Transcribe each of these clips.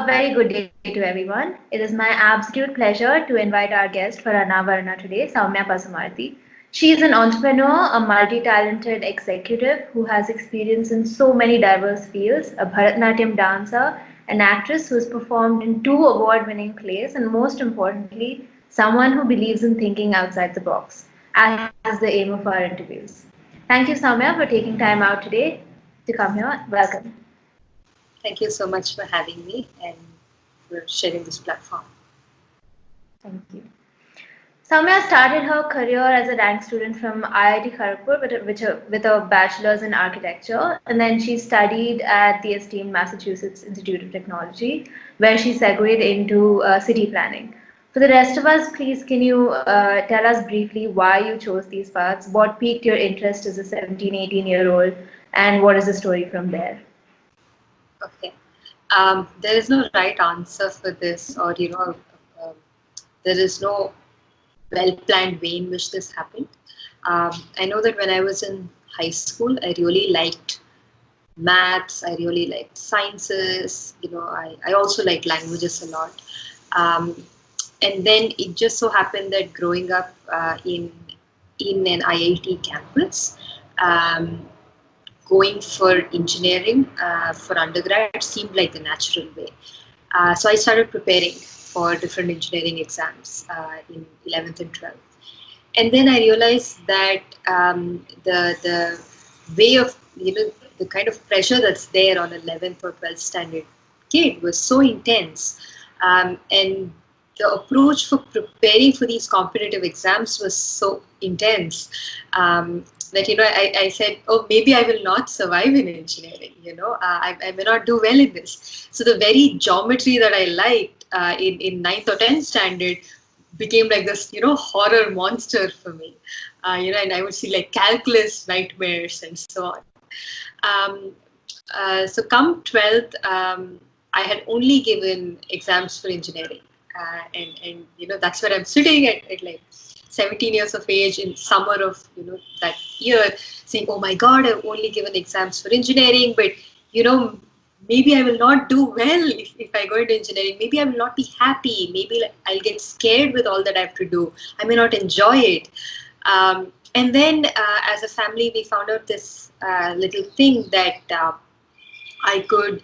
very good day to everyone. It is my absolute pleasure to invite our guest for ANAAVARANA today, Soumya Pashumarthy. She is an entrepreneur, a multi-talented executive who has experience in so many diverse fields, a Bharatanatyam dancer, an actress who has performed in two award-winning plays, and most importantly, someone who believes in thinking outside the box, as is the aim of our interviews. Thank you, Soumya, for taking time out today to come here. Welcome. Thank you so much for having me and for sharing this platform. Thank you. Soumya started her career as a rank student from IIT Kharagpur with a bachelor's in architecture, and then she studied at the esteemed Massachusetts Institute of Technology, where she segued into city planning. For the rest of us, please, can you tell us briefly why you chose these paths, what piqued your interest as a 17, 18-year-old, and what is the story from there? Okay. There is no right answer for this, or there is no well-planned way in which this happened. I know that when I was in high school, I really liked maths. I really liked sciences. I also liked languages a lot. And then it just so happened that growing up in an IIT campus, going for engineering for undergrad seemed like the natural way. So I started preparing for different engineering exams in 11th and 12th. And then I realized that the way of, the kind of pressure that's there on 11th or 12th standard kid was so intense. And the approach for preparing for these competitive exams was so intense that I said, oh, maybe I will not survive in engineering. I may not do well in this. So the very geometry that I liked in 9th or 10th standard became like this, horror monster for me. And I would see like calculus nightmares and so on. So come 12th, I had only given exams for engineering. And that's where I'm sitting at like 17 years of age in summer of that year, saying, oh my God, I've only given exams for engineering, but maybe I will not do well if I go into engineering. Maybe I will not be happy. Maybe I'll get scared with all that I have to do. I may not enjoy it. And then as a family, we found out this little thing that I could,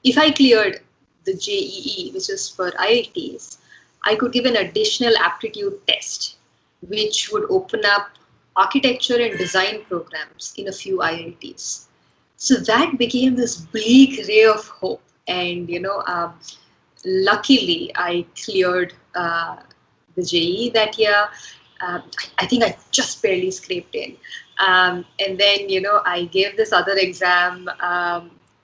if I cleared the JEE, which is for IITs, I could give an additional aptitude test, which would open up architecture and design programs in a few IITs. So that became this bleak ray of hope. And, luckily I cleared the JEE that year. I think I just barely scraped in. And then, I gave this other exam.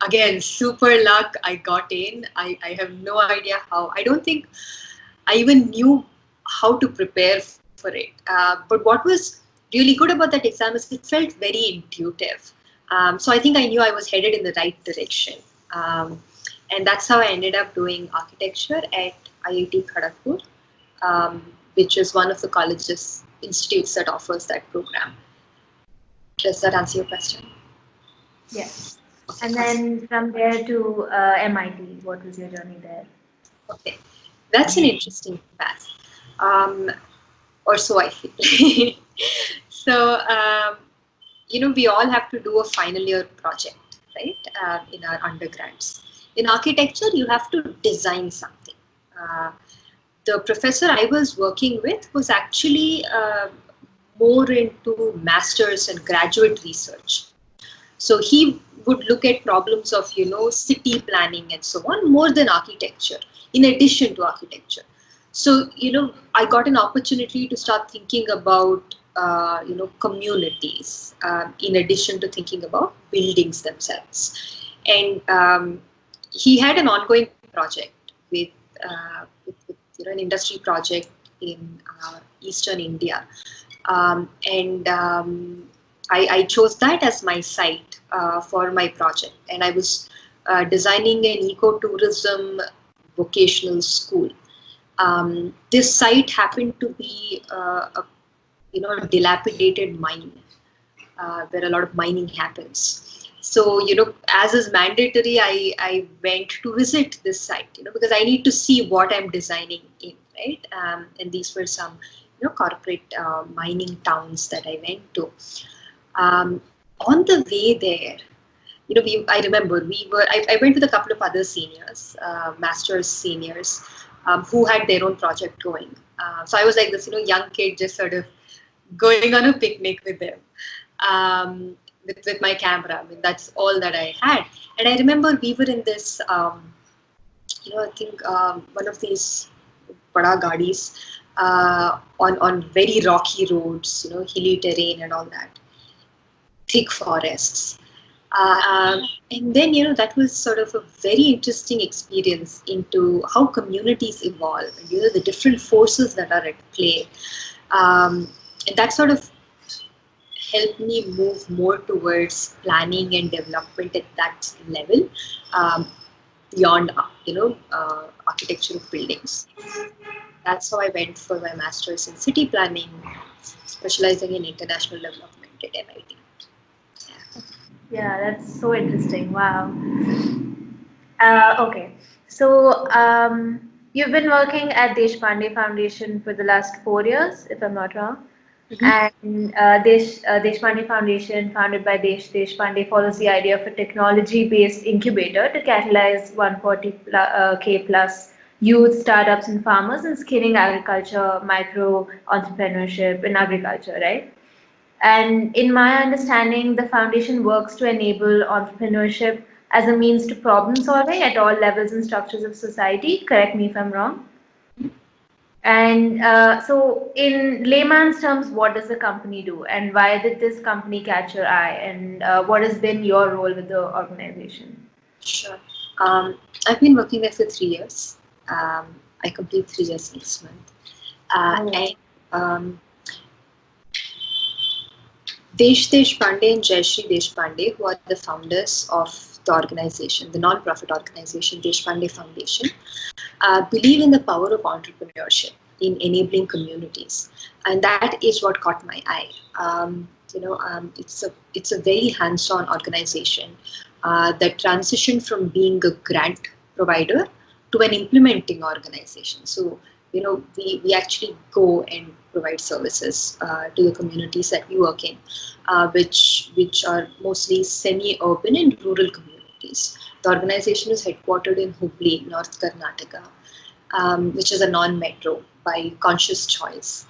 Again, super luck, I got in. I have no idea how. I don't think I even knew how to prepare for it. But what was really good about that exam is it felt very intuitive. So I think I knew I was headed in the right direction. And that's how I ended up doing architecture at IIT Kharagpur, which is one of the colleges, institutes that offers that program. Does that answer your question? Yes. And then from there to MIT, what was your journey there? Okay, that's an interesting path, or so I feel. So, we all have to do a final year project, right, in our undergrads. In architecture, you have to design something. The professor I was working with was actually more into master's and graduate research. So he would look at problems of, city planning and so on, more than architecture, in addition to architecture. So, I got an opportunity to start thinking about, communities, in addition to thinking about buildings themselves. And he had an ongoing project with an industry project in Eastern India. I chose that as my site for my project, and I was designing an ecotourism vocational school. This site happened to be a dilapidated mine where a lot of mining happens. So, as is mandatory, I went to visit this site, because I need to see what I'm designing in, right? And these were some, corporate mining towns that I went to. On the way there, I remember I went with a couple of other seniors, master's seniors, who had their own project going. So I was like this, young kid just sort of going on a picnic with them. With my camera. I mean, that's all that I had. And I remember we were in this, I think one of these bada gadis on very rocky roads, hilly terrain and all that, thick forests. And then, that was sort of a very interesting experience into how communities evolve, and, the different forces that are at play. And that sort of helped me move more towards planning and development at that level, beyond, architecture of buildings. That's how I went for my master's in city planning, specializing in international development at MIT. Yeah, that's so interesting. Wow. Okay. So you've been working at Deshpande Foundation for the last 4 years, if I'm not wrong. And Deshpande Foundation, founded by Deshpande, follows the idea of a technology-based incubator to catalyze 140K plus youth, startups, and farmers in scaling agriculture, micro entrepreneurship in agriculture, right? And in my understanding, the foundation works to enable entrepreneurship as a means to problem solving at all levels and structures of society. Correct me if I'm wrong. And so, in layman's terms, what does the company do, and why did this company catch your eye, and what has been your role with the organization? Sure. I've been working there for 3 years. I complete 3 years next month. And Deshpande and Jayashree Deshpande, who are the founders of the organization, the non-profit organization Deshpande Foundation, believe in the power of entrepreneurship in enabling communities, and that is what caught my eye. It's a very hands-on organization that transitioned from being a grant provider to an implementing organization. So, we actually go and provide services to the communities that we work in, which are mostly semi-urban and rural communities. The organization is headquartered in Hubli, North Karnataka, which is a non-metro by conscious choice.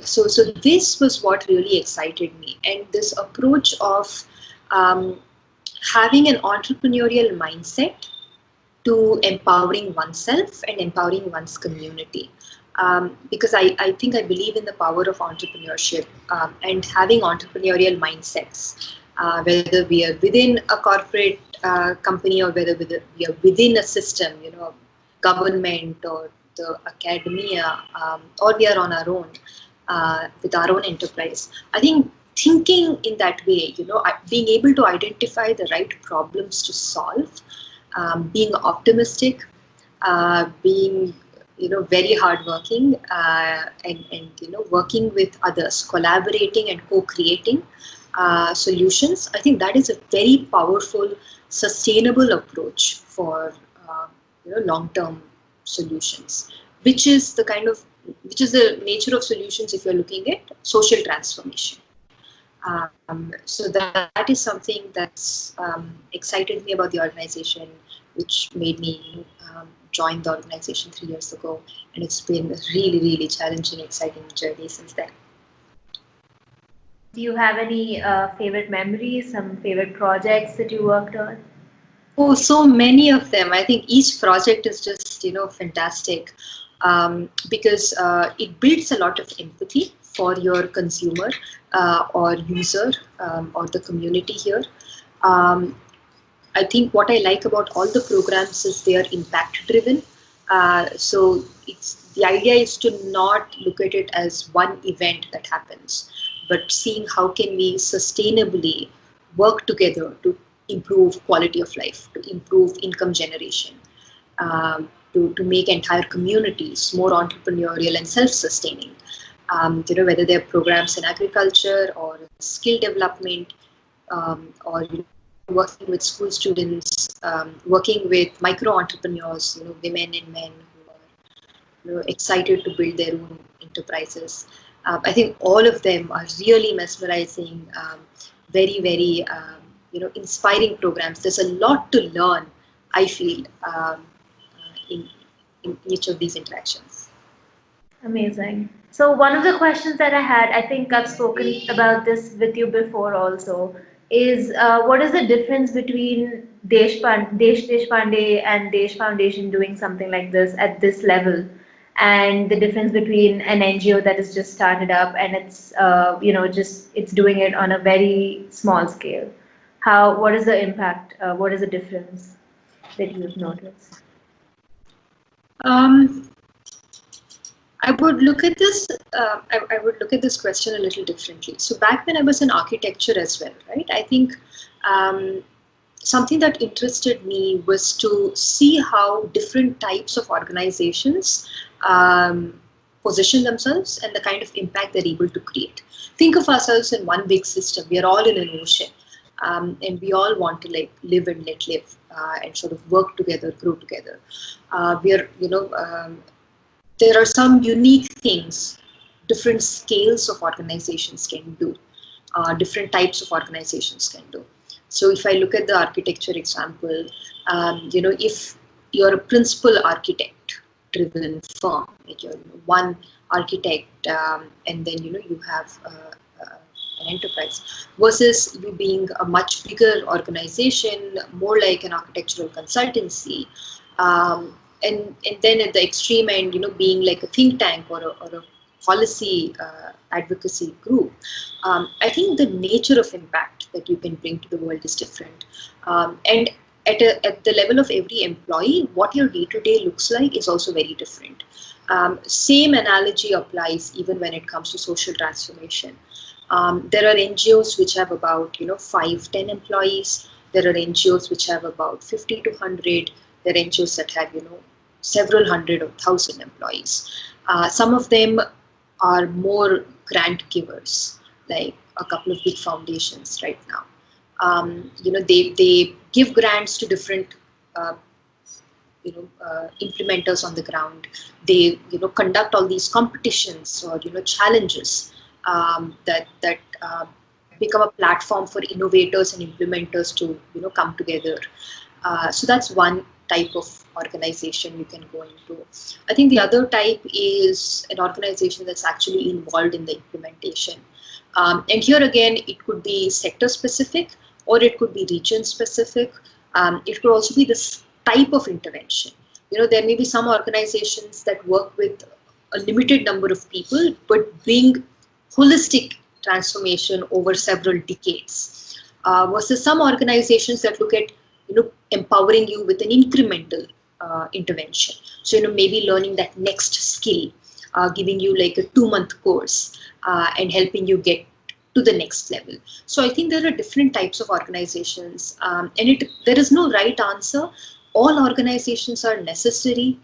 So this was what really excited me, and this approach of having an entrepreneurial mindset to empowering oneself and empowering one's community. Because I think I believe in the power of entrepreneurship and having entrepreneurial mindsets, whether we are within a corporate company or whether we are within a system, government or the academia, or we are on our own with our own enterprise. I think thinking in that way, being able to identify the right problems to solve, being optimistic, being very hardworking, and working with others, collaborating and co-creating solutions. I think that is a very powerful, sustainable approach for long-term solutions, which is the nature of solutions if you're looking at social transformation. So that is something that's excited me about the organization, which made me join the organization 3 years ago, and it's been a really, really challenging, exciting journey since then. Do you have any favorite memories, some favorite projects that you worked on? Oh, so many of them. I think each project is just, fantastic because it builds a lot of empathy for your consumer or user or the community here. I think what I like about all the programs is they are impact driven. So the idea is to not look at it as one event that happens, but seeing how can we sustainably work together to improve quality of life, to improve income generation, to make entire communities more entrepreneurial and self-sustaining. Whether they're programs in agriculture or skill development, or working with school students, working with micro entrepreneurs, women and men who are excited to build their own enterprises. I think all of them are really mesmerizing, very, very inspiring programs. There's a lot to learn, I feel, in each of these interactions. Amazing. So one of the questions that I had, I think I've spoken about this with you before also, is what is the difference between Desh Deshpande and Desh Foundation doing something like this at this level, and the difference between an NGO that is just started up and it's just it's doing it on a very small scale. What is the impact? What is the difference that you've noticed? I would look at this. I would look at this question a little differently. So back when I was in architecture as well, right? I think something that interested me was to see how different types of organizations position themselves and the kind of impact they're able to create. Think of ourselves in one big system. We are all in an ocean, and we all want to live and let live, and sort of work together, grow together. There are some unique things different scales of organizations can do, different types of organizations can do. So if I look at the architecture example, if you're a principal architect driven firm, like you're one architect, and then you have an enterprise, versus you being a much bigger organization, more like an architectural consultancy, and then at the extreme end, being like a think tank or a policy advocacy group. I think the nature of impact that you can bring to the world is different, and at the level of every employee, what your day-to-day looks like is also very different. Same analogy applies even when it comes to social transformation. There are NGOs which have about 5-10 employees. There are NGOs which have about 50 to 100. There are NGOs that have several hundred or thousand employees. Some of them are more grant givers, like a couple of big foundations right now. They give grants to different implementers on the ground. They conduct all these competitions or challenges that become a platform for innovators and implementers to come together. So that's one type of organization you can go into. I think the other type is an organization that's actually involved in the implementation. And here again, it could be sector specific or it could be region specific. It could also be this type of intervention. There may be some organizations that work with a limited number of people, but bring holistic transformation over several decades, versus some organizations that look at empowering you with an incremental intervention. So maybe learning that next skill, giving you like a 2-month course, and helping you get to the next level. So I think there are different types of organizations, and there is no right answer. All organizations are necessary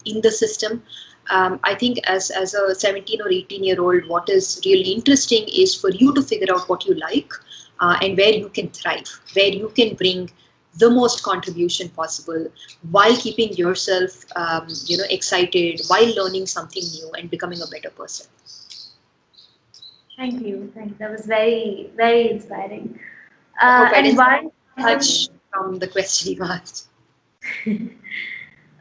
in the system. I think as a 17 or 18-year-old, what is really interesting is for you to figure out what you like and where you can thrive, where you can bring the most contribution possible while keeping yourself excited, while learning something new and becoming a better person. Thank you. That was very, very inspiring. And why touch from the question you asked?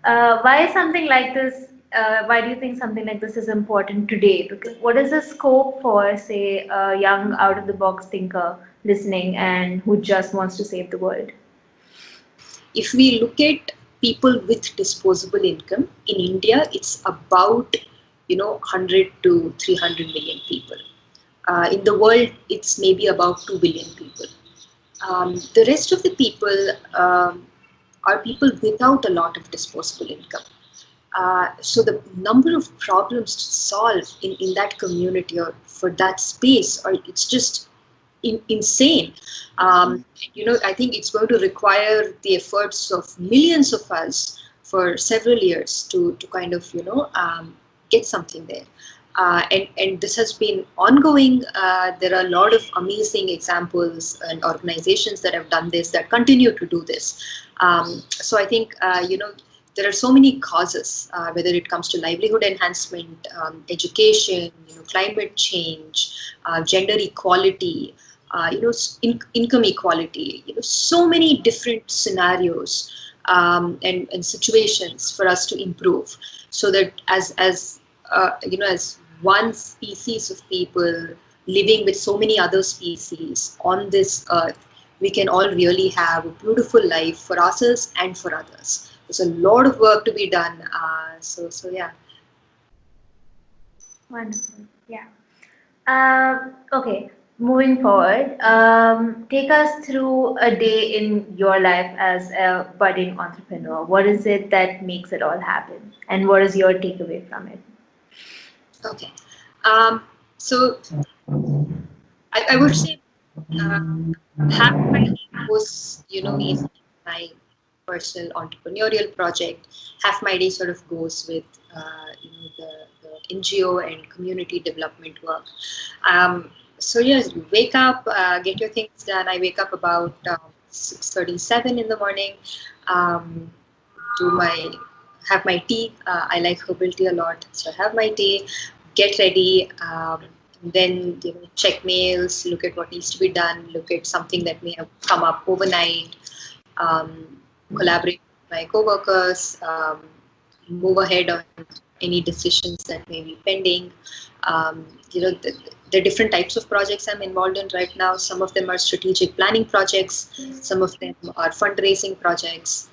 Why something like this? Why do you think something like this is important today? Because what is the scope for, say, a young out-of-the-box thinker listening and who just wants to save the world? If we look at people with disposable income in India, it's about 100 to 300 million people. In the world, it's maybe about 2 billion people. The rest of the people are people without a lot of disposable income. So the number of problems to solve in that community or for that space, it's just insane. I think it's going to require the efforts of millions of us for several years to kind of get something there. And this has been ongoing. There are a lot of amazing examples and organizations that have done this, that continue to do this. So I think, there are so many causes, whether it comes to livelihood enhancement, education, climate change, gender equality, income equality, so many different scenarios and situations for us to improve, so that as one species of people living with so many other species on this earth, we can all really have a beautiful life for ourselves and for others. There's a lot of work to be done. So yeah. Wonderful. Yeah. Okay. Moving forward, take us through a day in your life as a budding entrepreneur. What is it that makes it all happen, and what is your takeaway from it? Okay. So I would say half my day goes, in my personal entrepreneurial project. Half my day sort of goes with, the NGO and community development work. So yes, you wake up, get your things done. I wake up about 6:37 in the morning. Um, have my tea. I like herbal tea a lot, so have my tea, get ready, then check mails, look at what needs to be done, look at something that may have come up overnight, collaborate with my coworkers, move ahead on any decisions that may be pending. The different types of projects I'm involved in right now. Some of them are strategic planning projects, some of them are fundraising projects.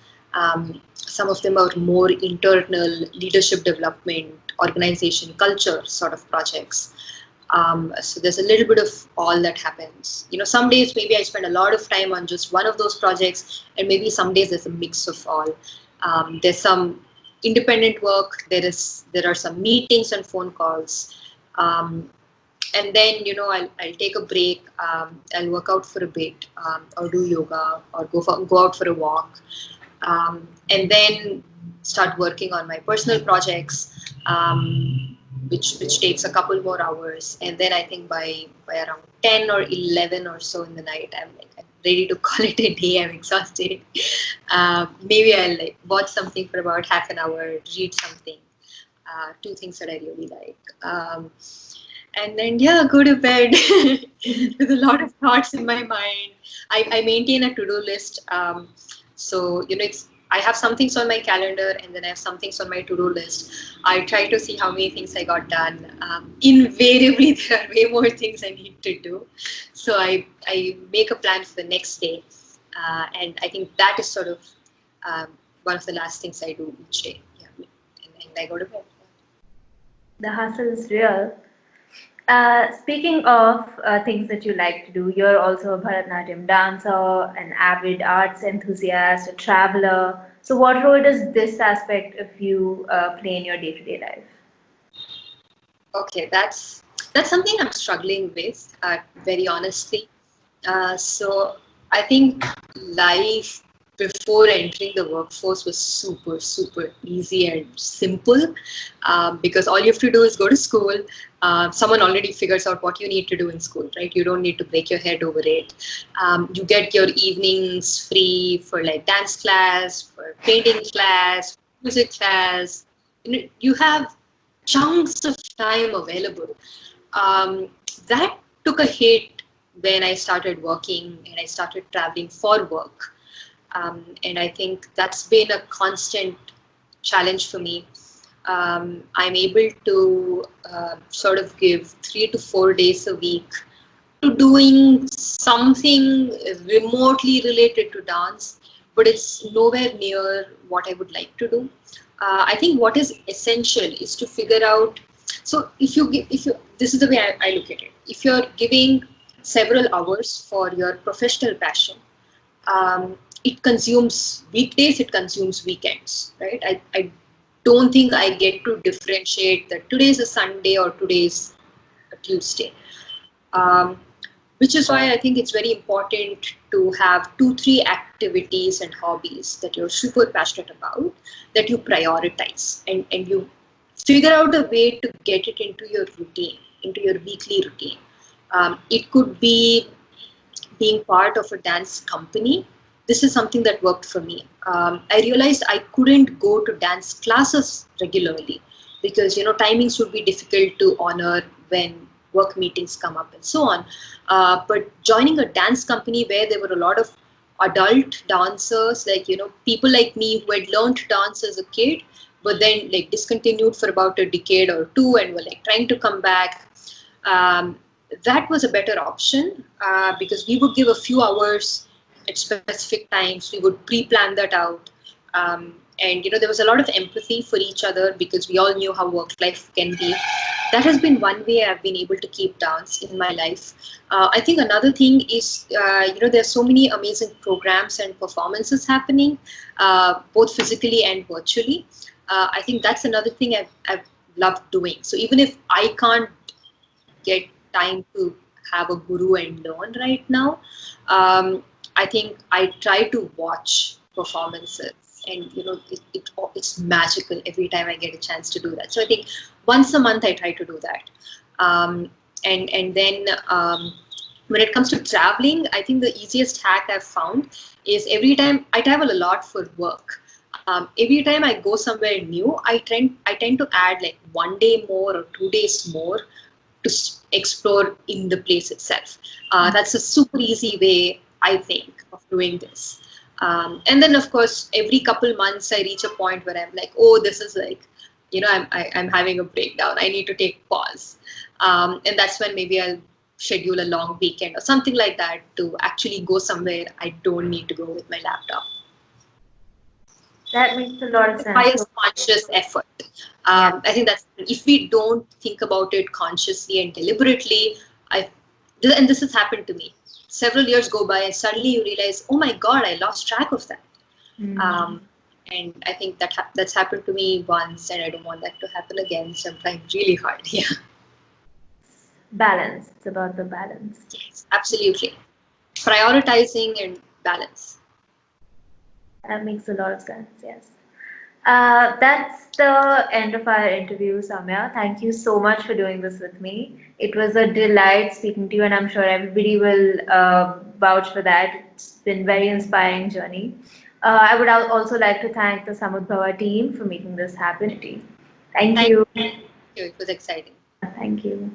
Some of them are more internal leadership development, organization culture sort of projects. So there's a little bit of all that happens. Some days maybe I spend a lot of time on just one of those projects, and maybe some days there's a mix of all. There's some independent work. There are some meetings and phone calls. And then, I'll take a break. I'll work out for a bit, or do yoga, or go out for a walk. And then start working on my personal projects, which takes a couple more hours. And then I think by around 10 or 11 or so in the night, I'm ready to call it a day. I'm exhausted. Maybe I'll watch something for about half an hour, read something, two things that I really like. And then, go to bed with a lot of thoughts in my mind. I maintain a to-do list. So, I have some things on my calendar, and then I have some things on my to-do list. I try to see how many things I got done. Invariably, there are way more things I need to do. So I make a plan for the next day. And I think that is sort of one of the last things I do each day. Yeah. And I go to bed. The hustle is real. Speaking of things that you like to do, you're also a Bharatanatyam dancer, an avid arts enthusiast, a traveler. So, what role does this aspect of you play in your day-to-day life? Okay, that's something I'm struggling with, very honestly. So, I think life before entering the workforce was super, super easy and simple, because all you have to do is go to school. Someone already figures out what you need to do in school, right? You don't need to break your head over it. You get your evenings free for dance class, for painting class, music class. You have chunks of time available. That took a hit when I started working and I started traveling for work. And I think that's been a constant challenge for me. I'm able to sort of give 3 to 4 days a week to doing something remotely related to dance, but it's nowhere near what I would like to do. I think what is essential is to figure out. So this is the way I look at it. If you're giving several hours for your professional passion, it consumes weekdays, it consumes weekends, right? I don't think I get to differentiate that today's a Sunday or today's a Tuesday. Which is why I think it's very important to have 2-3 activities and hobbies that you're super passionate about, that you prioritize and you figure out a way to get it into your routine, into your weekly routine. It could be being part of a dance company. This is something that worked for me. I realized I couldn't go to dance classes regularly because timings would be difficult to honor when work meetings come up and so on. But joining a dance company where there were a lot of adult dancers, like people like me who had learned to dance as a kid, but then like discontinued for about a decade or two and were like trying to come back. That was a better option because we would give a few hours at specific times. We would pre-plan that out. And there was a lot of empathy for each other because we all knew how work life can be. That has been one way I've been able to keep dance in my life. I think another thing is, there's so many amazing programs and performances happening, both physically and virtually. I think that's another thing I've loved doing. So even if I can't get time to have a guru and learn right now, I think I try to watch performances, and it's magical every time I get a chance to do that. So I think once a month I try to do that. And then when it comes to traveling, I think the easiest hack I've found is every time I travel a lot for work. Every time I go somewhere new, I tend to add like 1 day more or 2 days more to explore in the place itself. That's a super easy way, I think, of doing this. And then, of course, every couple months I reach a point where I'm like, oh, this is like, I'm having a breakdown. I need to take pause. And that's when maybe I'll schedule a long weekend or something like that to actually go somewhere I don't need to go with my laptop. That makes a lot of sense. Highest conscious effort. I think that's, if we don't think about it consciously and deliberately, and this has happened to me. Several years go by and suddenly you realize, oh my God, I lost track of that. And I think that's happened to me once, and I don't want that to happen again. So I'm trying really hard. Yeah. Balance. It's about the balance. Yes, absolutely. Prioritizing and balance. That makes a lot of sense, yes. That's the end of our interview, Soumya. Thank you so much for doing this with me. It was a delight speaking to you, and I'm sure everybody will vouch for that. It's been a very inspiring journey. I would also like to thank the Samudbhava team for making this happen. Thank you. Thank you. It was exciting. Thank you.